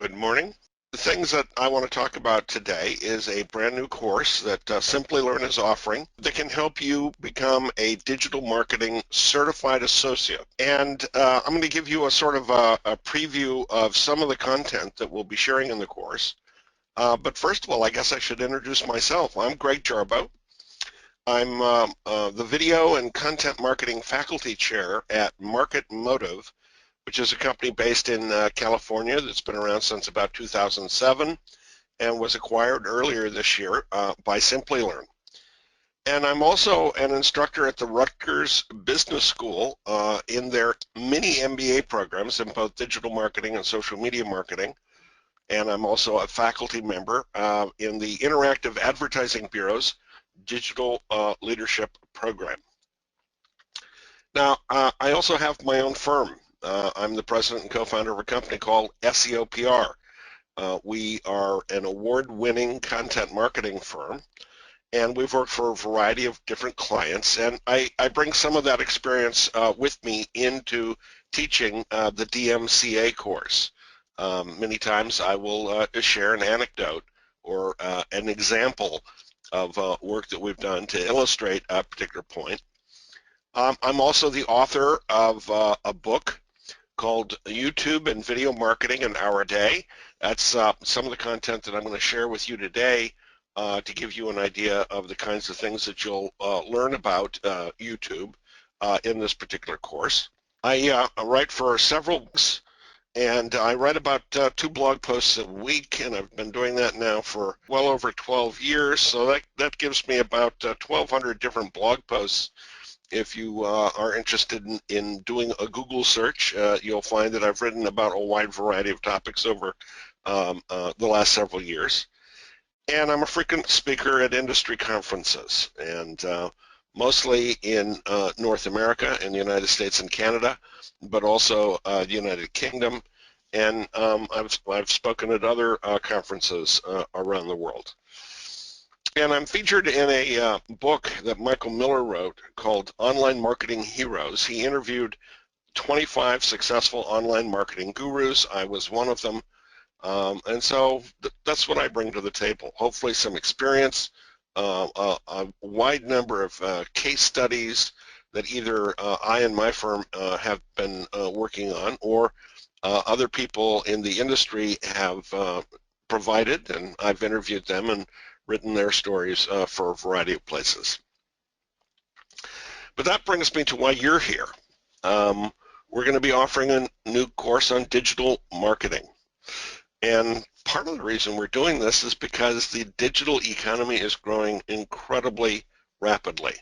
Good morning. The things that I want to talk about today is a brand new course that Simplilearn is offering that can help you become a digital marketing certified associate. And I'm going to give you a sort of a preview of some of the content that we'll be sharing in the course. But first of all, I guess I should introduce myself. I'm Greg Jarboe. I'm the video and content marketing faculty chair at Market Motive, which is a company based in California that's been around since about 2007 and was acquired earlier this year by Simplilearn. And I'm also an instructor at the Rutgers Business School in their mini MBA programs in both digital marketing and social media marketing. And I'm also a faculty member in the Interactive Advertising Bureau's Digital Leadership Program. Now, I also have my own firm. I'm the president and co-founder of a company called SEO PR. We are an award-winning content marketing firm, and we've worked for a variety of different clients, and I bring some of that experience with me into teaching the DMCA course. Many times I will share an anecdote or an example of work that we've done to illustrate a particular point. I'm also the author of a book called YouTube and Video Marketing in Our Day. That's some of the content that I'm going to share with you today to give you an idea of the kinds of things that you'll learn about YouTube in this particular course. I write for several books, and I write about 2 blog posts a week, and I've been doing that now for well over 12 years, so that gives me about 1,200 different blog posts. If you are interested in doing a Google search, you'll find that I've written about a wide variety of topics over the last several years. And I'm a frequent speaker at industry conferences, and mostly in North America, in the United States and Canada, but also the United Kingdom. And I've spoken at other conferences around the world. And I'm featured in a book that Michael Miller wrote called Online Marketing Heroes. He interviewed 25 successful online marketing gurus. I was one of them. And so that's what I bring to the table. Hopefully some experience, a wide number of case studies that either I and my firm have been working on, or other people in the industry have provided, and I've interviewed them and written their stories for a variety of places. But that brings me to why you're here. We're going to be offering a new course on digital marketing. And part of the reason we're doing this is because the digital economy is growing incredibly rapidly.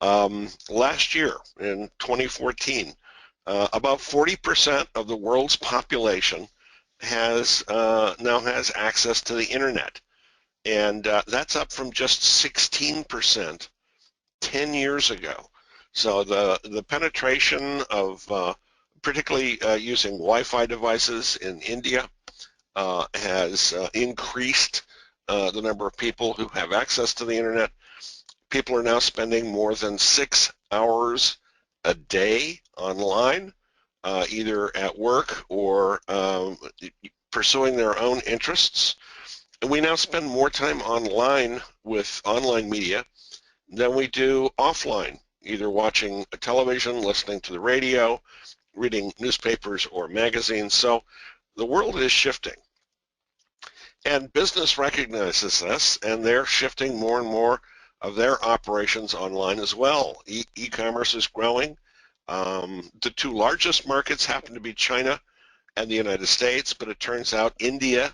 Last year, in 2014, about 40% of the world's population now has access to the internet. And that's up from just 16% 10 years ago. So the penetration of particularly using Wi-Fi devices in India has increased the number of people who have access to the internet. People are now spending more than 6 hours a day online, either at work or pursuing their own interests. And we now spend more time online with online media than we do offline, either watching television, listening to the radio, reading newspapers or magazines. So the world is shifting. And business recognizes this, and they're shifting more and more of their operations online as well. E-commerce is growing. The 2 largest markets happen to be China and the United States, but it turns out India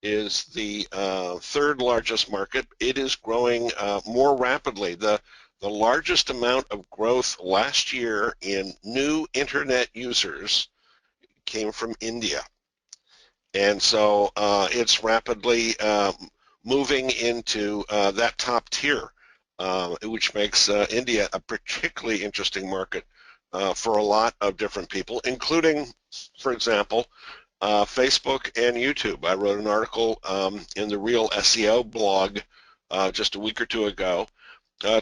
is the 3rd largest market. It is growing more rapidly. The largest amount of growth last year in new internet users came from India. And so it's rapidly moving into that top tier, which makes India a particularly interesting market for a lot of different people, including, for example, Facebook and YouTube. I wrote an article in the ReelSEO blog just a week or 2 ago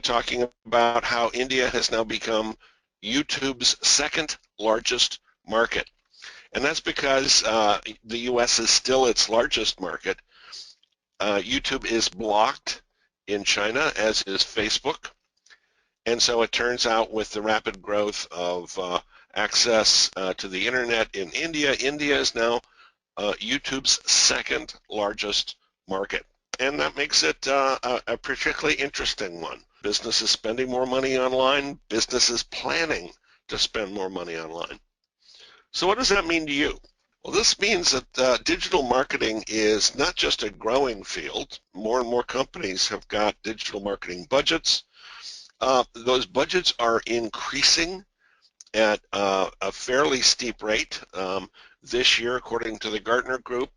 talking about how India has now become YouTube's 2nd largest market. And that's because the U.S. is still its largest market. YouTube is blocked in China, as is Facebook. And so it turns out with the rapid growth of access to the internet in India, India is now YouTube's second largest market. And that makes it a particularly interesting one. Businesses spending more money online, businesses planning to spend more money online. So what does that mean to you? Well, this means that digital marketing is not just a growing field. More and more companies have got digital marketing budgets. Those budgets are increasing at a fairly steep rate. This year, according to the Gartner Group,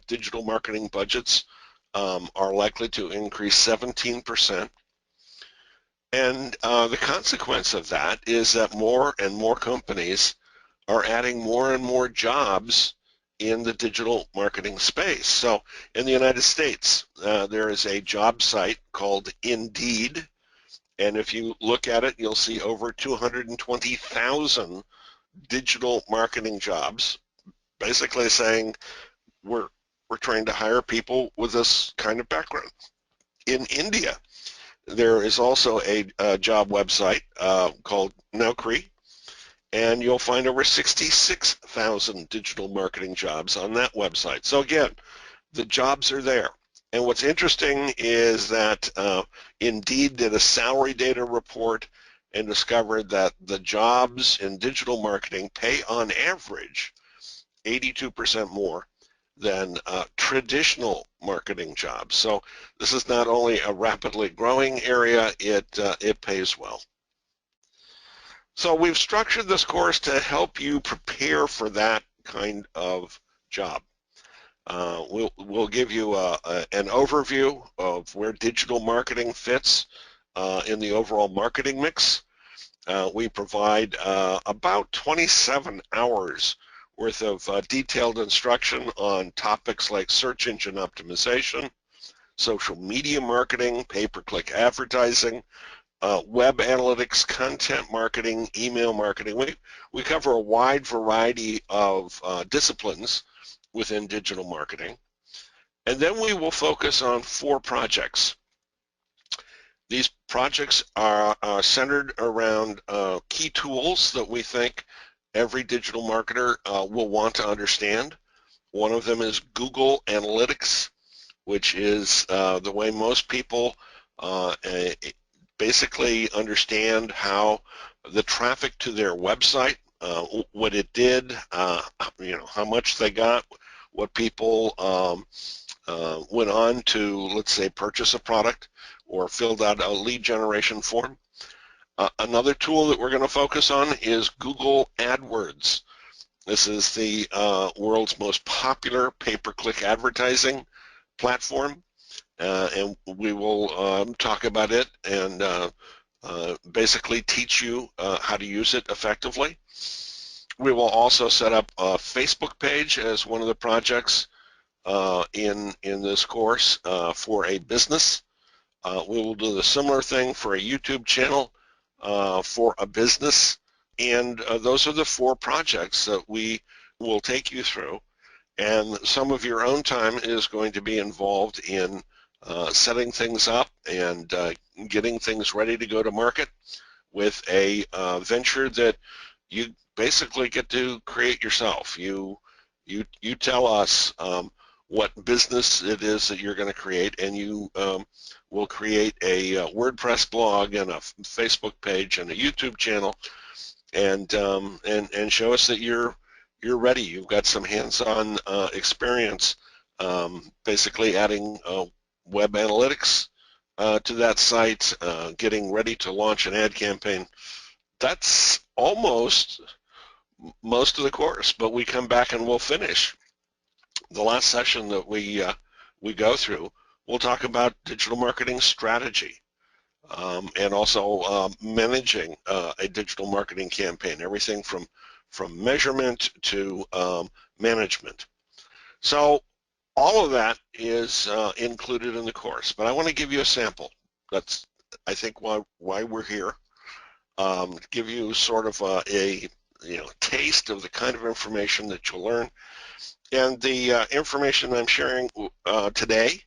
digital marketing budgets are likely to increase 17%. And the consequence of that is that more and more companies are adding more and more jobs in the digital marketing space. So in the United States, there is a job site called Indeed, and if you look at it, you'll see over 220,000 digital marketing jobs, basically saying we're trying to hire people with this kind of background. In India, there is also a job website called Naukri, and you'll find over 66,000 digital marketing jobs on that website. So again, the jobs are there. And what's interesting is that Indeed did a salary data report and discovered that the jobs in digital marketing pay on average 82% more than traditional marketing jobs. So this is not only a rapidly growing area, it pays well. So we've structured this course to help you prepare for that kind of job. We'll give you an overview of where digital marketing fits in the overall marketing mix. We provide about 27 hours worth of detailed instruction on topics like search engine optimization, social media marketing, pay-per-click advertising, web analytics, content marketing, email marketing. We cover a wide variety of disciplines within digital marketing. And then we will focus on 4 projects. These projects are centered around key tools that we think every digital marketer will want to understand. One of them is Google Analytics, which is the way most people basically understand how the traffic to their website, what it did, how much they got, what people went on to, let's say, purchase a product or filled out a lead generation form. Another tool that we're going to focus on is Google AdWords. This is the world's most popular pay-per-click advertising platform, and we will talk about it and basically teach you how to use it effectively. We will also set up a Facebook page as one of the projects in this course for a business. We will do the similar thing for a YouTube channel for a business, and those are the 4 projects that we will take you through. And some of your own time is going to be involved in setting things up and getting things ready to go to market with a venture that you basically get to create yourself. You tell us what business it is that you're going to create, and you will create a WordPress blog and a Facebook page and a YouTube channel, and show us that you're ready. You've got some hands-on experience, basically adding web analytics to that site, getting ready to launch an ad campaign. That's almost most of the course, but we come back and we'll finish. The last session that we go through, we'll talk about digital marketing strategy and also managing a digital marketing campaign, everything from measurement to management. So all of that is included in the course, but I want to give you a sample. That's, I think, why we're here. Give you sort of a taste of the kind of information that you'll learn. And the information I'm sharing today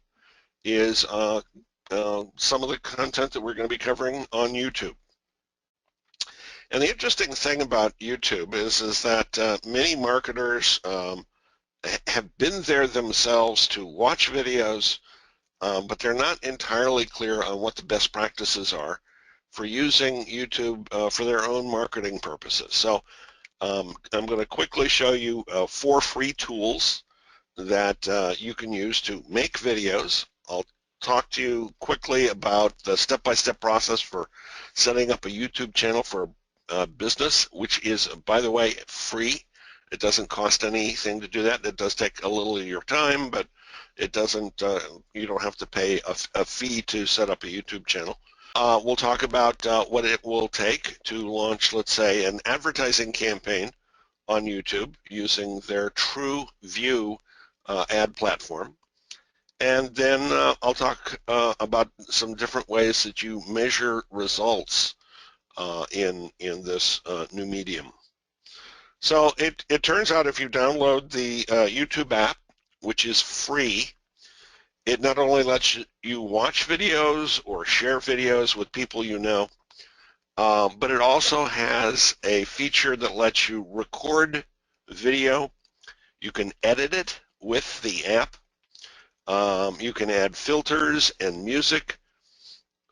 is some of the content that we're going to be covering on YouTube. And the interesting thing about YouTube is that many marketers have been there themselves to watch videos, but they're not entirely clear on what the best practices are for using YouTube for their own marketing purposes. So I'm going to quickly show you 4 free tools that you can use to make videos. I'll talk to you quickly about the step-by-step process for setting up a YouTube channel for a business, which is, by the way, free. It doesn't cost anything to do that. It does take a little of your time, but it doesn't. You don't have to pay a fee to set up a YouTube channel. We'll talk about what it will take to launch, let's say, an advertising campaign on YouTube using their TrueView ad platform. And then I'll talk about some different ways that you measure results in this new medium. So it turns out if you download the YouTube app, which is free, it not only lets you watch videos or share videos with people you know, but it also has a feature that lets you record video. You can edit it with the app. You can add filters and music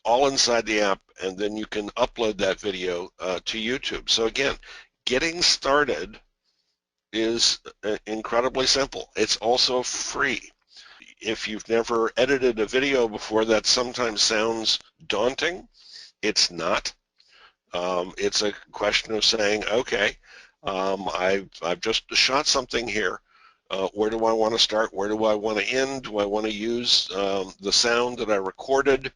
all inside the app, and then you can upload that video to YouTube. So again, getting started is incredibly simple. It's also free. If you've never edited a video before, that sometimes sounds daunting. It's not. It's a question of saying, okay, I've just shot something here. Where do I want to start? Where do I want to end? Do I want to use the sound that I recorded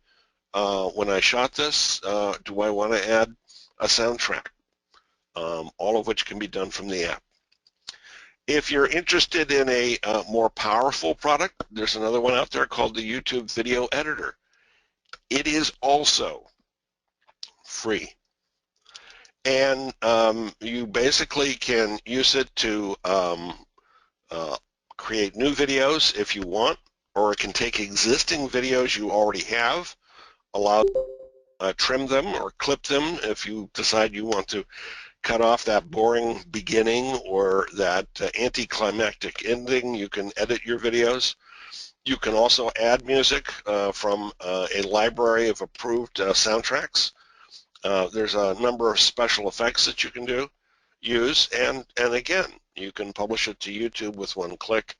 when I shot this? Do I want to add a soundtrack? All of which can be done from the app. If you're interested in a more powerful product, there's another one out there called the YouTube Video Editor. It is also free. And you basically can use it to create new videos if you want, or it can take existing videos you already have, trim them or clip them if you decide you want to cut off that boring beginning or that anticlimactic ending. You can edit your videos. You can also add music from a library of approved soundtracks. There's a number of special effects that you can use, and again, you can publish it to YouTube with one click,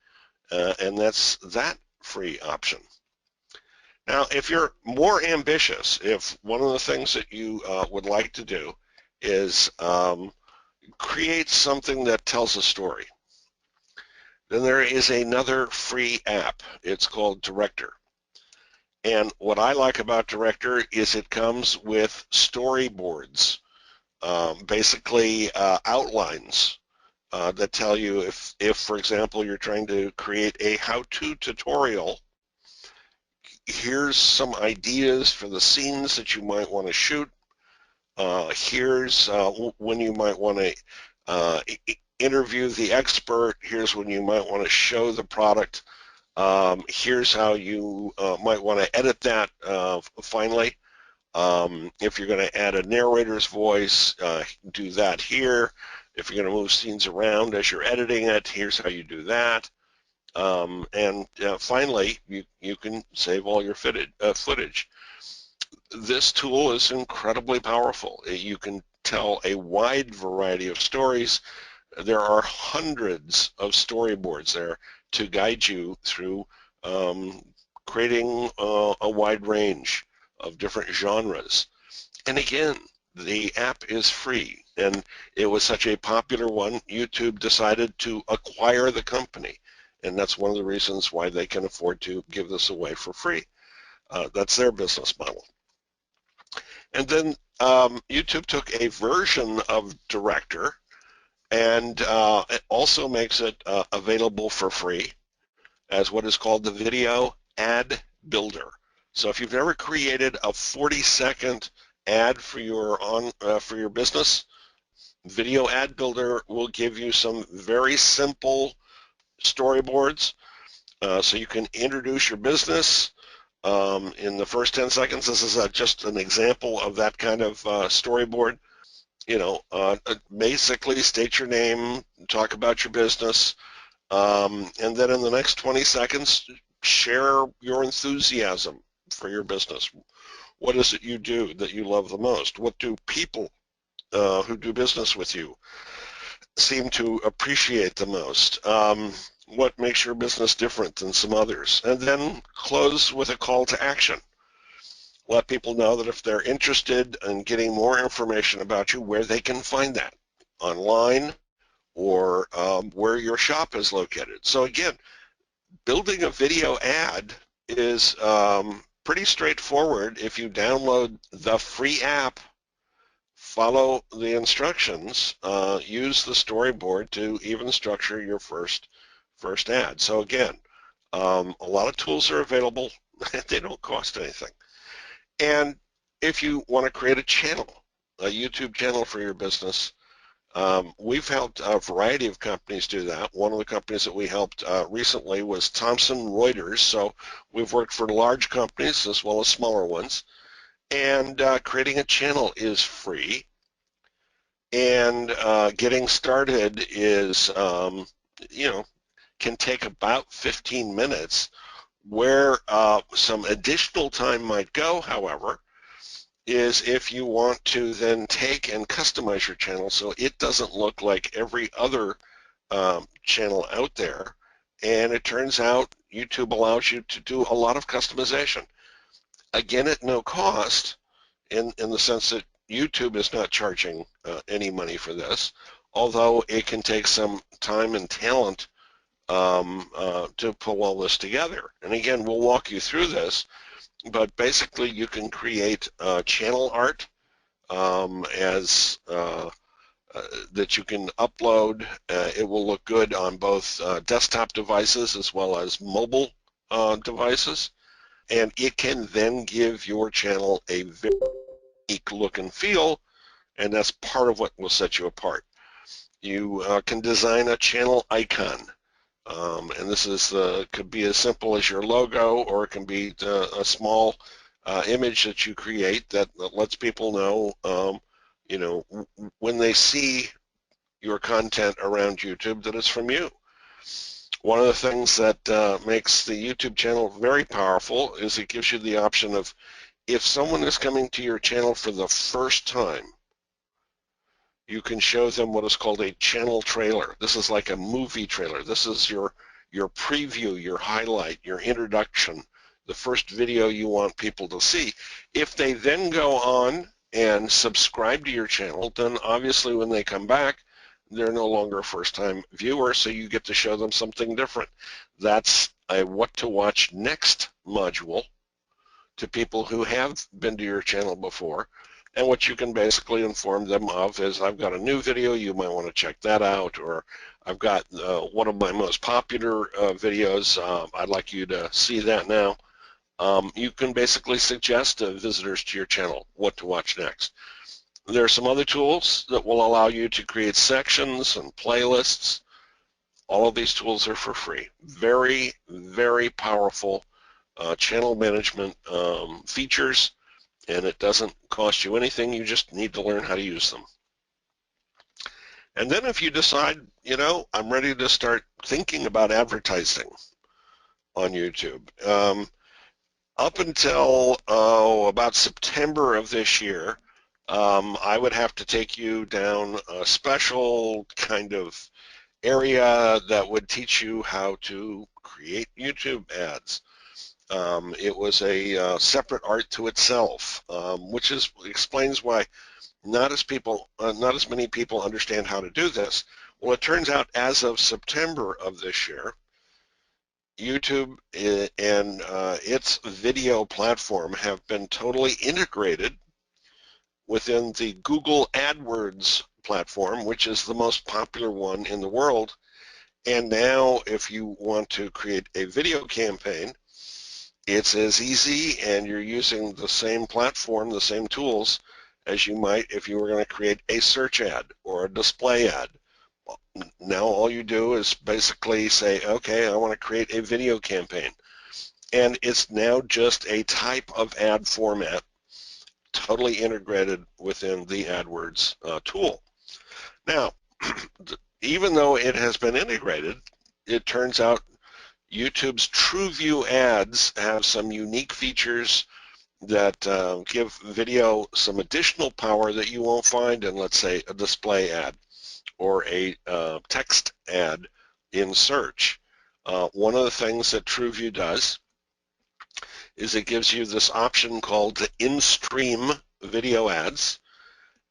and that's that free option. Now, if you're more ambitious, if one of the things that you would like to do is create something that tells a story, then there is another free app. It's called Director. And what I like about Director is it comes with storyboards, basically outlines that tell you if, for example, you're trying to create a how-to tutorial, here's some ideas for the scenes that you might want to shoot. Here's when you might want to interview the expert. Here's when you might want to show the product. Here's how you might want to edit that finally. If you're going to add a narrator's voice, do that here. If you're going to move scenes around as you're editing it, here's how you do that. And finally, you can save all your footage. This tool is incredibly powerful. You can tell a wide variety of stories. There are hundreds of storyboards there to guide you through creating a wide range of different genres. And again, the app is free, and it was such a popular one, YouTube decided to acquire the company, and that's one of the reasons why they can afford to give this away for free. That's their business model. And then YouTube took a version of Director and it also makes it available for free as what is called the Video Ad Builder. So if you've never created a 40-second ad for your business, Video Ad Builder will give you some very simple storyboards so you can introduce your business in the first 10 seconds. This is just an example of that kind of storyboard. Basically state your name, talk about your business, and then in the next 20 seconds, share your enthusiasm for your business. What is it you do that you love the most? What do people who do business with you seem to appreciate the most? What makes your business different than some others? And then close with a call to action. Let people know that if they're interested in getting more information about you, where they can find that, online or where your shop is located. So again, building a video ad is pretty straightforward. If you download the free app, follow the instructions, use the storyboard to even structure your first ad. So again, a lot of tools are available. They don't cost anything. And if you want to create a channel, a YouTube channel for your business, we've helped a variety of companies do that. One of the companies that we helped recently was Thomson Reuters. So we've worked for large companies as well as smaller ones. And creating a channel is free. And getting started is, can take about 15 minutes. Where some additional time might go, however, is if you want to then take and customize your channel so it doesn't look like every other channel out there. And it turns out YouTube allows you to do a lot of customization. Again, at no cost, in the sense that YouTube is not charging any money for this, although it can take some time and talent to pull all this together. And again, we'll walk you through this, but basically you can create channel art that you can upload. It will look good on both desktop devices as well as mobile devices, and it can then give your channel a very unique look and feel, and that's part of what will set you apart. You can design a channel icon. And this is could be as simple as your logo, or it can be a small image that you create that lets people know, when they see your content around YouTube, that it's from you. One of the things that makes the YouTube channel very powerful is it gives you the option of, if someone is coming to your channel for the first time, you can show them what is called a channel trailer. This is like a movie trailer. This is your preview, your highlight, your introduction, the first video you want people to see. If they then go on and subscribe to your channel, then obviously when they come back, they're no longer a first-time viewer, so you get to show them something different. That's a what to watch next module to people who have been to your channel before. And what you can basically inform them of is, I've got a new video, you might want to check that out, or I've got one of my most popular videos, I'd like you to see that now. You can basically suggest to visitors to your channel what to watch next. There are some other tools that will allow you to create sections and playlists. All of these tools are for free. Very, very powerful channel management features, and it doesn't cost you anything. You just need to learn how to use them. And then if you decide, I'm ready to start thinking about advertising on YouTube, up until about September of this year, I would have to take you down a special kind of area that would teach you how to create YouTube ads. It was a separate art to itself, which explains why not as many people understand how to do this. Well, it turns out as of September of this year, YouTube and its video platform have been totally integrated within the Google AdWords platform, which is the most popular one in the world. And now if you want to create a video campaign, it's as easy, and you're using the same platform, the same tools, as you might if you were going to create a search ad or a display ad. Now all you do is basically say, okay, I want to create a video campaign. And it's now just a type of ad format totally integrated within the AdWords tool. Now, even though it has been integrated, it turns out YouTube's TrueView ads have some unique features that give video some additional power that you won't find in, let's say, a display ad or a text ad in search. One of the things that TrueView does is it gives you this option called the in-stream video ads.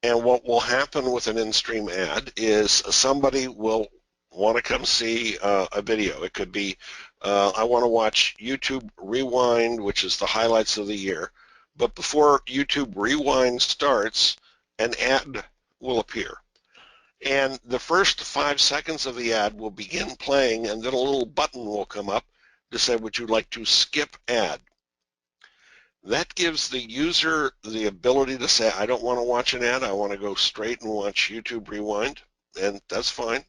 And what will happen with an in-stream ad is somebody will want to come see a video. It could be, I want to watch YouTube Rewind, which is the highlights of the year. But before YouTube Rewind starts, an ad will appear. And the first 5 seconds of the ad will begin playing, and then a little button will come up to say, would you like to skip ad? That gives the user the ability to say, I don't want to watch an ad, I want to go straight and watch YouTube Rewind, and that's fine.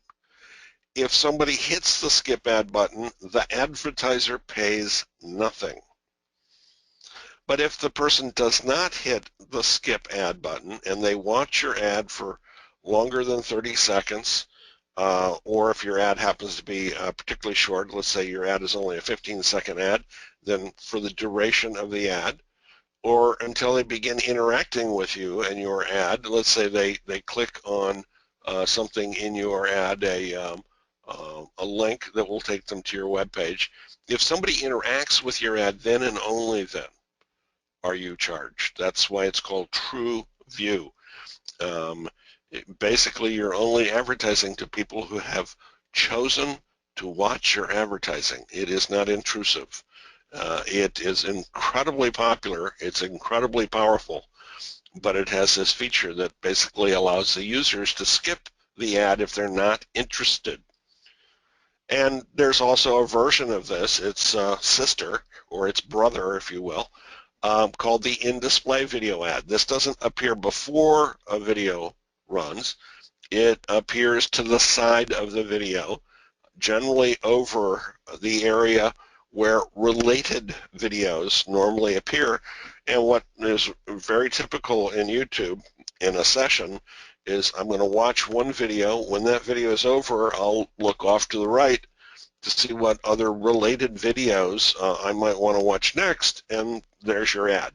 If somebody hits the skip ad button, the advertiser pays nothing. But if the person does not hit the skip ad button and they watch your ad for longer than 30 seconds, or if your ad happens to be particularly short, let's say your ad is only a 15-second ad, then for the duration of the ad, or until they begin interacting with you and your ad. Let's say they click on something in your ad, a link that will take them to your web page. If somebody interacts with your ad, then and only then are you charged. That's why it's called TrueView. Basically, you're only advertising to people who have chosen to watch your advertising. It is not intrusive. It is incredibly popular, it's incredibly powerful, but it has this feature that basically allows the users to skip the ad if they're not interested. And there's also a version of this, its sister, or its brother, if you will, called the in-display video ad. This doesn't appear before a video runs. It appears to the side of the video, generally over the area where related videos normally appear. And what is very typical in YouTube in a session is I'm going to watch one video. When that video is over, I'll look off to the right to see what other related videos I might want to watch next, and there's your ad.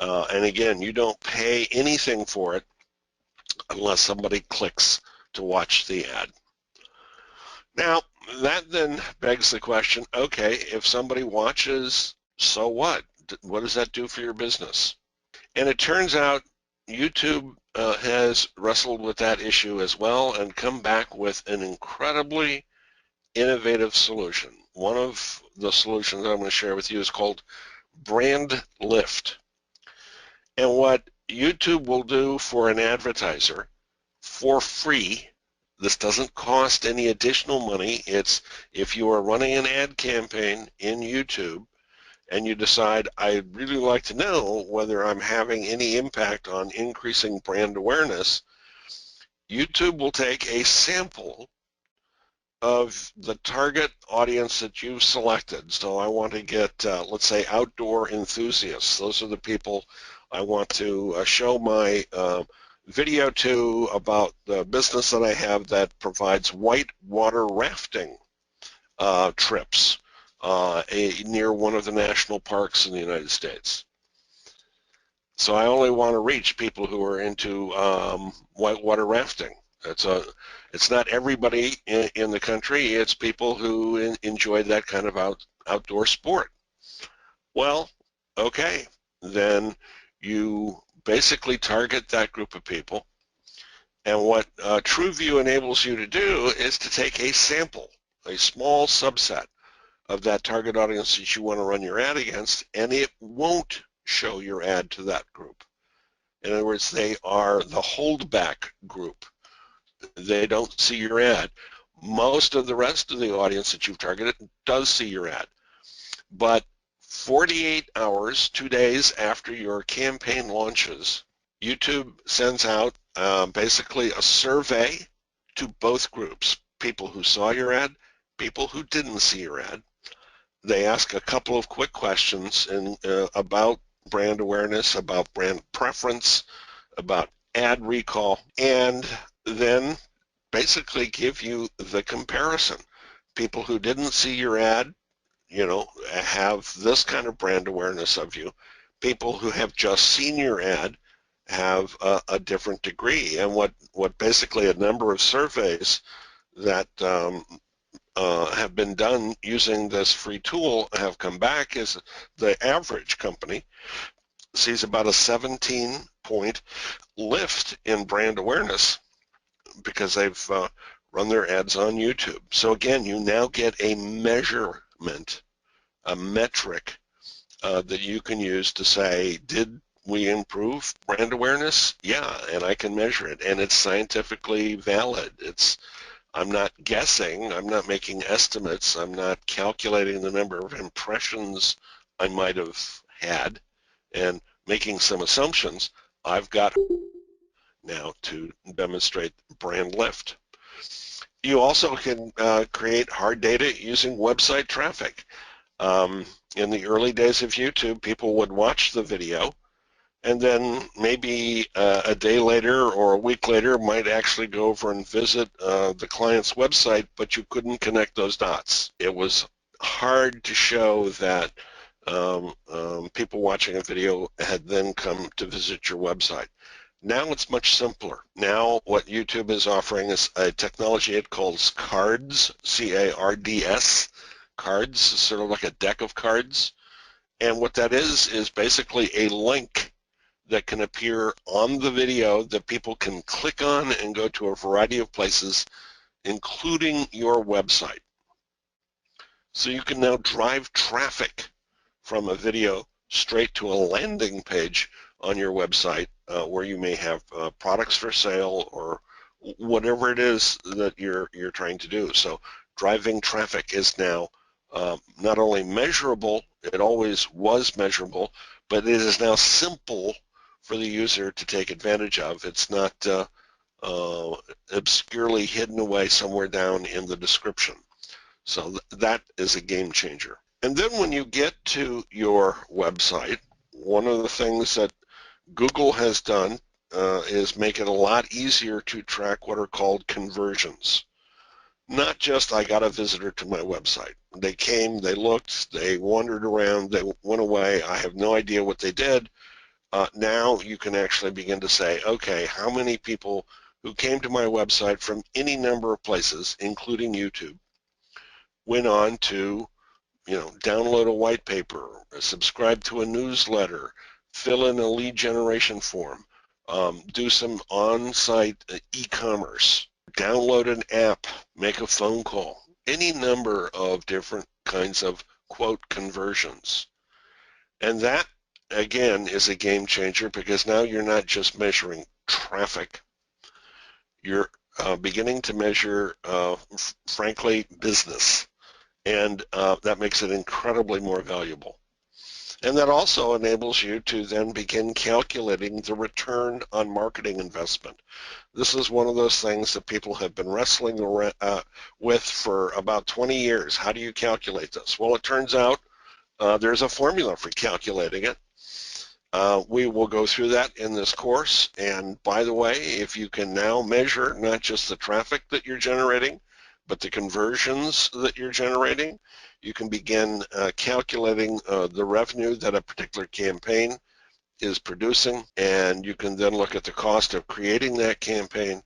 And again, you don't pay anything for it unless somebody clicks to watch the ad. Now, that then begs the question, okay, if somebody watches, so what? What does that do for your business? And it turns out YouTube has wrestled with that issue as well and come back with an incredibly innovative solution. One of the solutions I'm going to share with you is called Brand Lift. And what YouTube will do for an advertiser for free, this doesn't cost any additional money. It's if you are running an ad campaign in YouTube and you decide, I'd really like to know whether I'm having any impact on increasing brand awareness, YouTube will take a sample of the target audience that you've selected. So I want to get, let's say, outdoor enthusiasts. Those are the people I want to show my video to about the business that I have that provides whitewater rafting trips near one of the national parks in the United States. So I only want to reach people who are into whitewater rafting. It's not everybody in the country. It's people who enjoy that kind of outdoor sport. Well, okay, then you basically target that group of people. And what TrueView enables you to do is to take a sample, a small subset of that target audience that you want to run your ad against, and it won't show your ad to that group. In other words, they are the holdback group. They don't see your ad. Most of the rest of the audience that you've targeted does see your ad. But 48 hours, 2 days after your campaign launches, YouTube sends out basically a survey to both groups, people who saw your ad, people who didn't see your ad. They ask a couple of quick questions about brand awareness, about brand preference, about ad recall, and then basically give you the comparison. People who didn't see your ad, have this kind of brand awareness of you. People who have just seen your ad have a different degree. And what basically a number of surveys that have been done using this free tool have come back is the average company sees about a 17-point lift in brand awareness because they've run their ads on YouTube. So again, you now get a measurement, a metric that you can use to say, did we improve brand awareness? Yeah, and I can measure it, and it's scientifically valid. I'm not guessing, I'm not making estimates, I'm not calculating the number of impressions I might have had and making some assumptions. I've got now to demonstrate brand lift. You also can create hard data using website traffic. In the early days of YouTube, people would watch the video and then maybe a day later or a week later might actually go over and visit the client's website, but you couldn't connect those dots. It was hard to show that people watching a video had then come to visit your website. Now it's much simpler. Now what YouTube is offering is a technology it calls cards, C-A-R-D-S, cards, sort of like a deck of cards. And what that is basically a link that can appear on the video that people can click on and go to a variety of places, including your website. So you can now drive traffic from a video straight to a landing page on your website where you may have products for sale or whatever it is that you're trying to do. So driving traffic is now not only measurable, it always was measurable, but it is now simple for the user to take advantage of. It's not obscurely hidden away somewhere down in the description. So that is a game changer. And then when you get to your website, one of the things that Google has done is make it a lot easier to track what are called conversions. Not just I got a visitor to my website. They came, they looked, they wandered around, they went away. I have no idea what they did. Now you can actually begin to say, okay, how many people who came to my website from any number of places, including YouTube, went on to download a white paper, subscribe to a newsletter, fill in a lead generation form, do some on-site e-commerce, download an app, make a phone call, any number of different kinds of, quote, conversions. And that, again, is a game changer because now you're not just measuring traffic. You're beginning to measure, frankly, business. And that makes it incredibly more valuable. And that also enables you to then begin calculating the return on marketing investment. This is one of those things that people have been wrestling with for about 20 years. How do you calculate this? Well, it turns out there's a formula for calculating it. We will go through that in this course. And by the way, if you can now measure not just the traffic that you're generating, but the conversions that you're generating, you can begin calculating the revenue that a particular campaign is producing, and you can then look at the cost of creating that campaign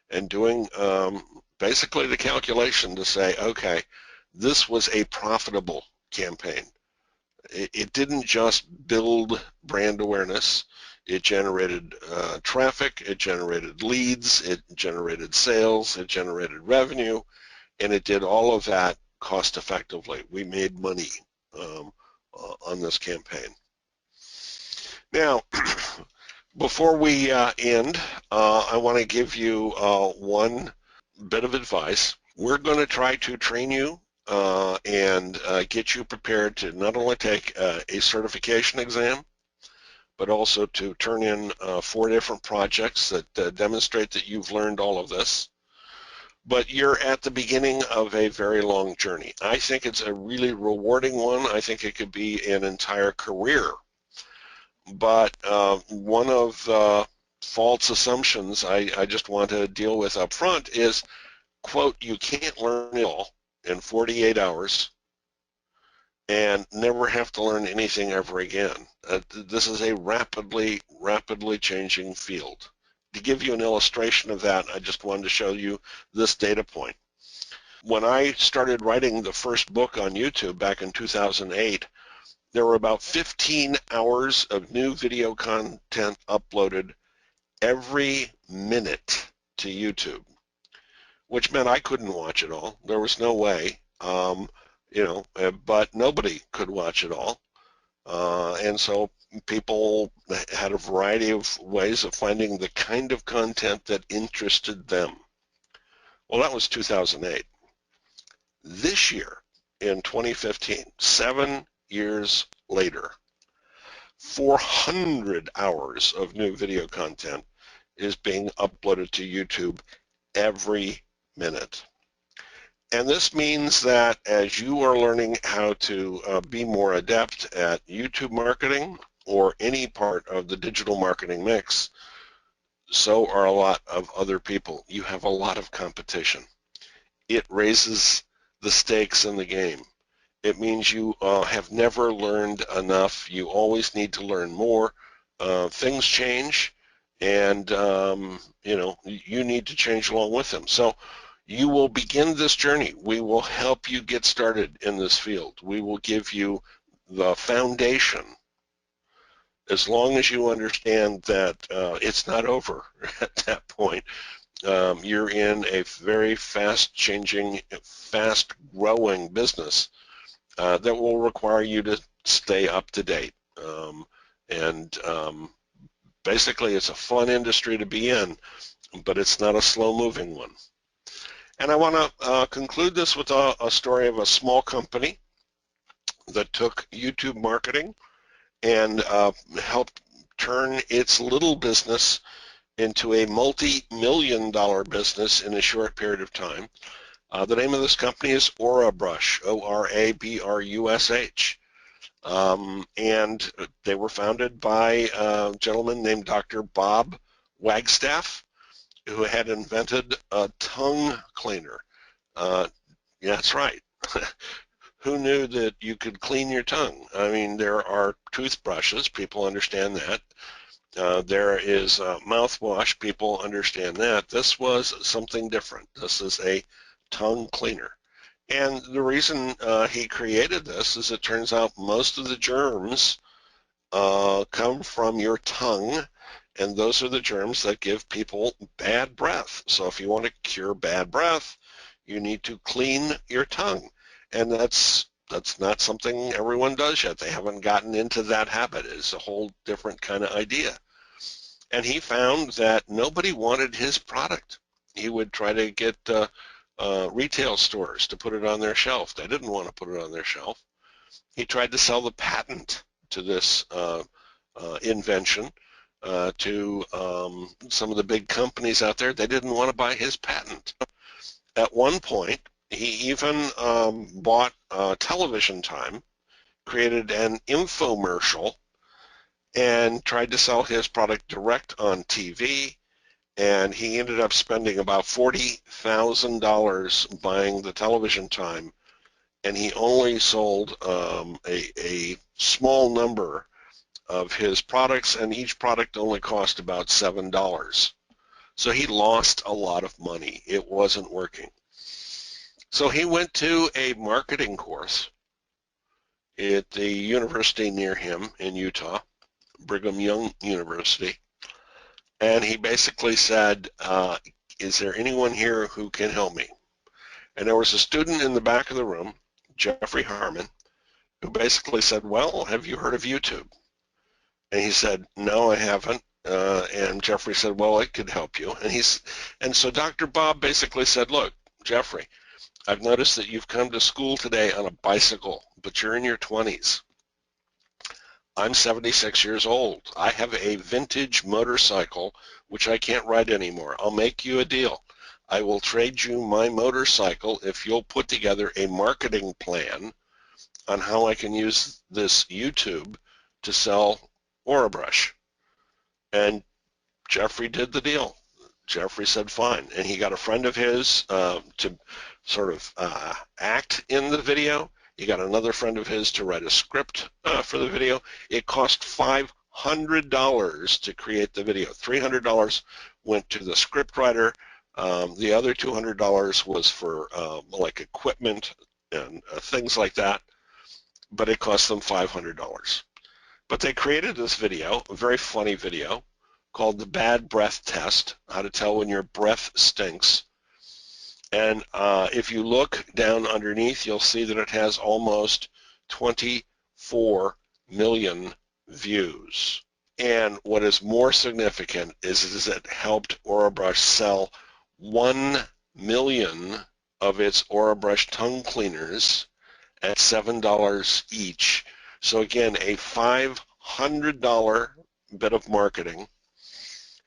and doing basically the calculation to say, okay, this was a profitable campaign. It didn't just build brand awareness. It generated traffic, it generated leads, it generated sales, it generated revenue, and it did all of that cost effectively. We made money on this campaign. Now, before we end, I want to give you one bit of advice. We're going to try to train you and get you prepared to not only take a certification exam, but also to turn in 4 different projects that demonstrate that you've learned all of this. But you're at the beginning of a very long journey. I think it's a really rewarding one. I think it could be an entire career. But one of the false assumptions I just want to deal with up front is, quote, you can't learn it all in 48 hours and never have to learn anything ever again. This is a rapidly changing field. To give you an illustration of that, I just wanted to show you this data point. When I started writing the first book on YouTube back in 2008, there were about 15 hours of new video content uploaded every minute to YouTube, which meant I couldn't watch it all. There was no way, but nobody could watch it all. And so people had a variety of ways of finding the kind of content that interested them. Well, that was 2008. This year, in 2015, 7 years later, 400 hours of new video content is being uploaded to YouTube every minute. And this means that as you are learning how to be more adept at YouTube marketing or any part of the digital marketing mix, so are a lot of other people. You have a lot of competition. It raises the stakes in the game. It means you have never learned enough. You always need to learn more. Things change, and you need to change along with them. So you will begin this journey. We will help you get started in this field. We will give you the foundation as long as you understand that it's not over at that point. You're in a very fast-changing, fast-growing business that will require you to stay up to date. Basically, it's a fun industry to be in, but it's not a slow-moving one. And I want to conclude this with a story of a small company that took YouTube marketing and helped turn its little business into a multi-million-dollar business in a short period of time. The name of this company is Orabrush, O-R-A-B-R-U-S-H. And they were founded by a gentleman named Dr. Bob Wagstaff, who had invented a tongue cleaner. Yeah, that's right. Who knew that you could clean your tongue? I mean, there are toothbrushes, people understand that. There is mouthwash, people understand that. This was something different. This is a tongue cleaner. And the reason he created this is it turns out most of the germs come from your tongue, and those are the germs that give people bad breath. So if you want to cure bad breath, you need to clean your tongue. And that's not something everyone does yet. They haven't gotten into that habit. It's a whole different kind of idea. And he found that nobody wanted his product. He would try to get retail stores to put it on their shelf. They didn't want to put it on their shelf. He tried to sell the patent to this invention to some of the big companies out there. They didn't want to buy his patent. At one point, he even bought television time, created an infomercial, and tried to sell his product direct on TV, and he ended up spending about $40,000 buying the television time, and he only sold a small number of his products, and each product only cost about $7. So he lost a lot of money. It wasn't working. So he went to a marketing course at the university near him in Utah, Brigham Young University, and he basically said, is there anyone here who can help me? And there was a student in the back of the room, Jeffrey Harmon, who basically said, well, have you heard of YouTube? And he said, no, I haven't. And Jeffrey said, well, it could help you. And so Dr. Bob basically said, look, Jeffrey, I've noticed that you've come to school today on a bicycle, but you're in your 20s. I'm 76 years old. I have a vintage motorcycle which I can't ride anymore. I'll make you a deal. I will trade you my motorcycle if you'll put together a marketing plan on how I can use this YouTube to sell Orabrush. And Jeffrey did the deal. Jeffrey said fine, and he got a friend of his to sort of act in the video. He got another friend of his to write a script for the video. It cost $500 to create the video. $300 went to the script writer. The other $200 was for like equipment and things like that, but it cost them $500. But they created this video, a very funny video, called the bad breath test, how to tell when your breath stinks. And if you look down underneath, you'll see that it has almost 24 million views. And what is more significant is it helped Orabrush sell 1 million of its Orabrush tongue cleaners at $7 each. So again, a $500 bit of marketing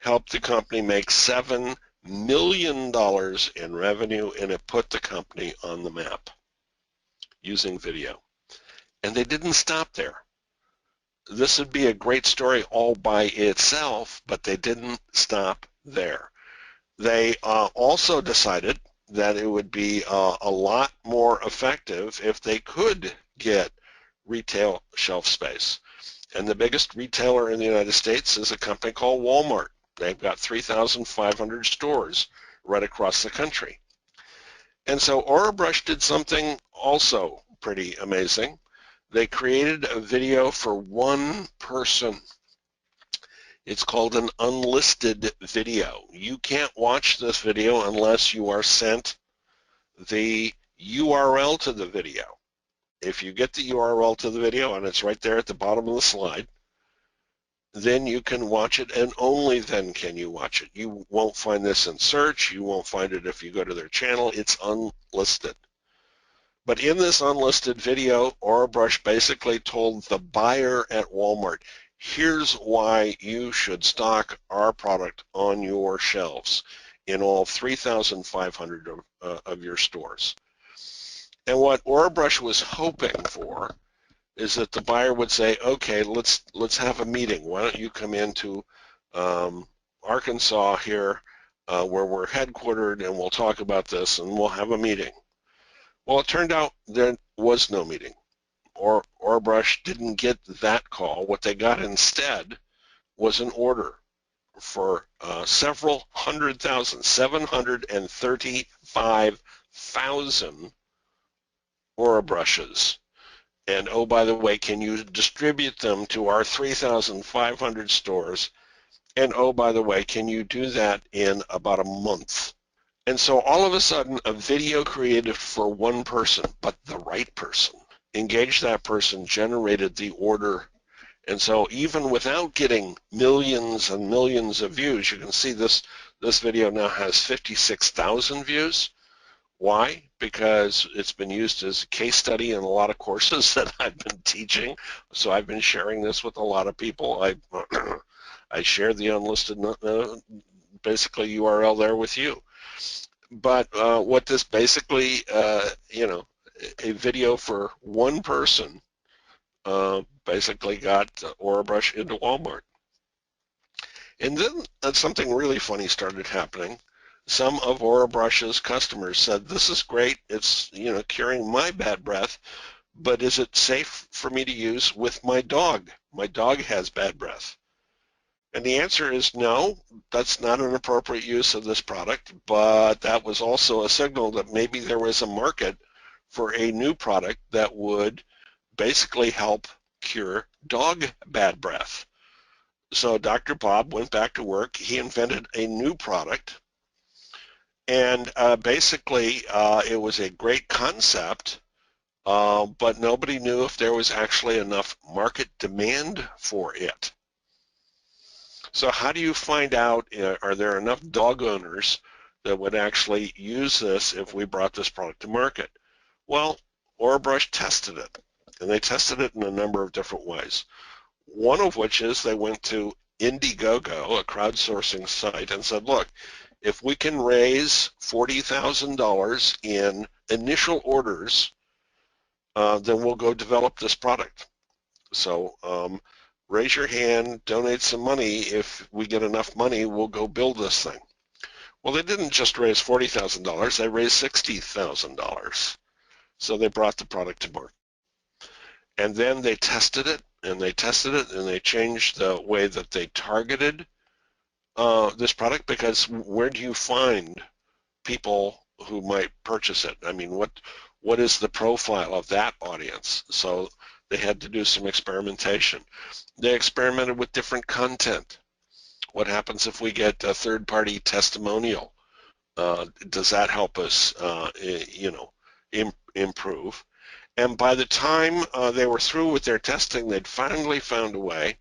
helped the company make $7 million in revenue, and it put the company on the map using video. And they didn't stop there. This would be a great story all by itself, but they didn't stop there. They also decided that it would be a lot more effective if they could get retail shelf space. And the biggest retailer in the United States is a company called Walmart. They've got 3,500 stores right across the country. And so Orabrush did something also pretty amazing. They created a video for one person. It's called an unlisted video. You can't watch this video unless you are sent the URL to the video. If you get the URL to the video, and it's right there at the bottom of the slide, then you can watch it, and only then can you watch it. You won't find this in search. You won't find it if you go to their channel. It's unlisted. But in this unlisted video, Orabrush basically told the buyer at Walmart, here's why you should stock our product on your shelves in all 3,500 of your stores. And what Orabrush was hoping for is that the buyer would say, okay, let's have a meeting. Why don't you come into Arkansas here where we're headquartered, and we'll talk about this, and we'll have a meeting. Well, it turned out there was no meeting. Orabrush didn't get that call. What they got instead was an order for several hundred thousand, 735,000 Orabrushes. And oh, by the way, can you distribute them to our 3,500 stores? And oh, by the way, can you do that in about a month? And so all of a sudden, a video created for one person, but the right person, engaged that person, generated the order. And so even without getting millions and millions of views, you can see this video now has 56,000 views. Why? Because it's been used as a case study in a lot of courses that I've been teaching. So I've been sharing this with a lot of people. I shared the unlisted basically URL there with you. But what this basically, a video for one person basically got Orabrush into Walmart. And then something really funny started happening. Some of Orabrush's customers said, this is great, it's curing my bad breath, but is it safe for me to use with my dog? My dog has bad breath. And the answer is no, that's not an appropriate use of this product, but that was also a signal that maybe there was a market for a new product that would basically help cure dog bad breath. So Dr. Bob went back to work. He invented a new product, and basically it was a great concept, but nobody knew if there was actually enough market demand for it. So how do you find out, are there enough dog owners that would actually use this if we brought this product to market? Well, Orabrush tested it, and they tested it in a number of different ways. One of which is they went to Indiegogo, a crowdsourcing site, and said, look, if we can raise $40,000 in initial orders, then we'll go develop this product. So raise your hand, donate some money. If we get enough money, we'll go build this thing. Well, they didn't just raise $40,000, they raised $60,000. So they brought the product to market. And then they tested it, and they tested it, and they changed the way that they targeted this product, because where do you find people who might purchase it? I mean, what is the profile of that audience? So they had to do some experimentation. They experimented with different content. What happens if we get a third-party testimonial? Does that help us, improve? And by the time they were through with their testing, they'd finally found a way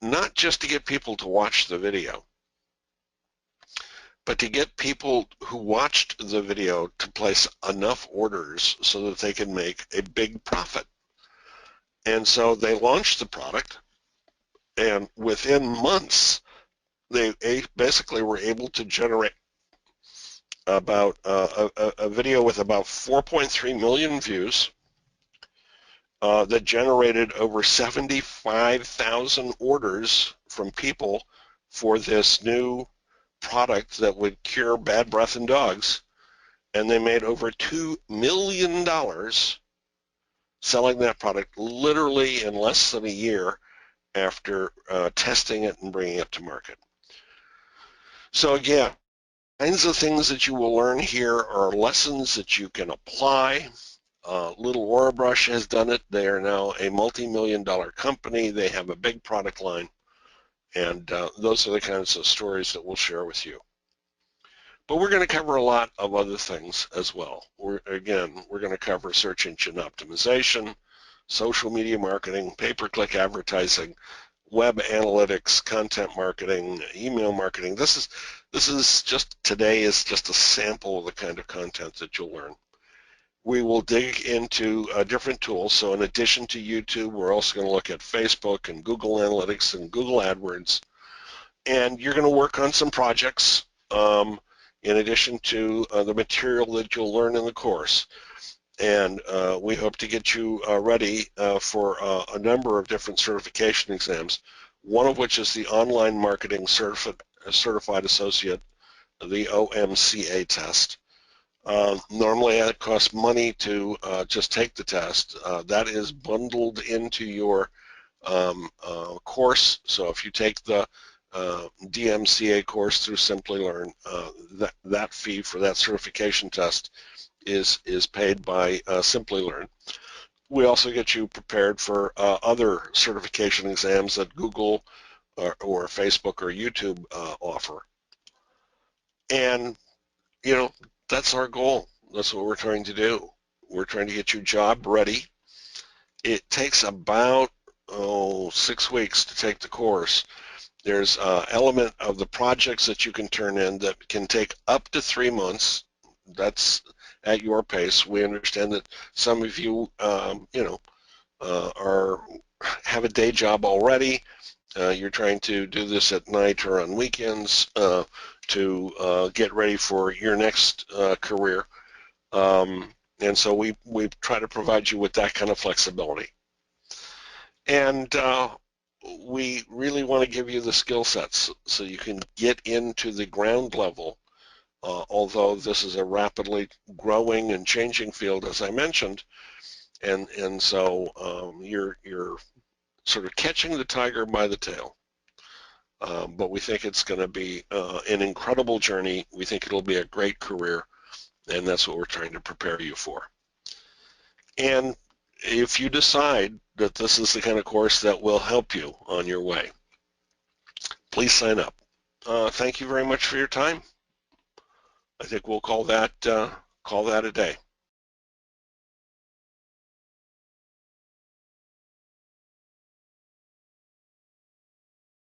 not just to get people to watch the video, but to get people who watched the video to place enough orders so that they can make a big profit. And so they launched the product, and within months, they basically were able to generate about a video with about 4.3 million views that generated over 75,000 orders from people for this new product that would cure bad breath in dogs, and they made over $2 million selling that product literally in less than a year after testing it and bringing it to market. So again, kinds of things that you will learn here are lessons that you can apply. Little Orabrush has done it. They are now a multi-million-dollar company. They have a big product line, and those are the kinds of stories that we'll share with you. But we're going to cover a lot of other things as well. We're going to cover search engine optimization, social media marketing, pay-per-click advertising, web analytics, content marketing, email marketing. This is just, today is just a sample of the kind of content that you'll learn. We will dig into different tools. So in addition to YouTube, we're also going to look at Facebook and Google Analytics and Google AdWords. And you're going to work on some projects in addition to the material that you'll learn in the course. And we hope to get you ready for a number of different certification exams, one of which is the Online Marketing Certified Associate, the OMCA test. Normally it costs money to just take the test. That is bundled into your course. So if you take the DMCA course through Simplilearn, that fee for that certification test is paid by Simplilearn. We also get you prepared for other certification exams that Google or Facebook or YouTube offer. And, that's our goal. That's what we're trying to do. We're trying to get you job ready. It takes about 6 weeks to take the course. There's an element of the projects that you can turn in that can take up to 3 months. That's at your pace. We understand that some of you, have a day job already. You're trying to do this at night or on weekends to get ready for your next career. And so we try to provide you with that kind of flexibility. And we really want to give you the skill sets so you can get into the ground level. Although this is a rapidly growing and changing field, as I mentioned, and so you're sort of catching the tiger by the tail. But we think it's going to be an incredible journey. We think it'll be a great career, and that's what we're trying to prepare you for. And if you decide that this is the kind of course that will help you on your way, please sign up. Thank you very much for your time. I think we'll call that a day.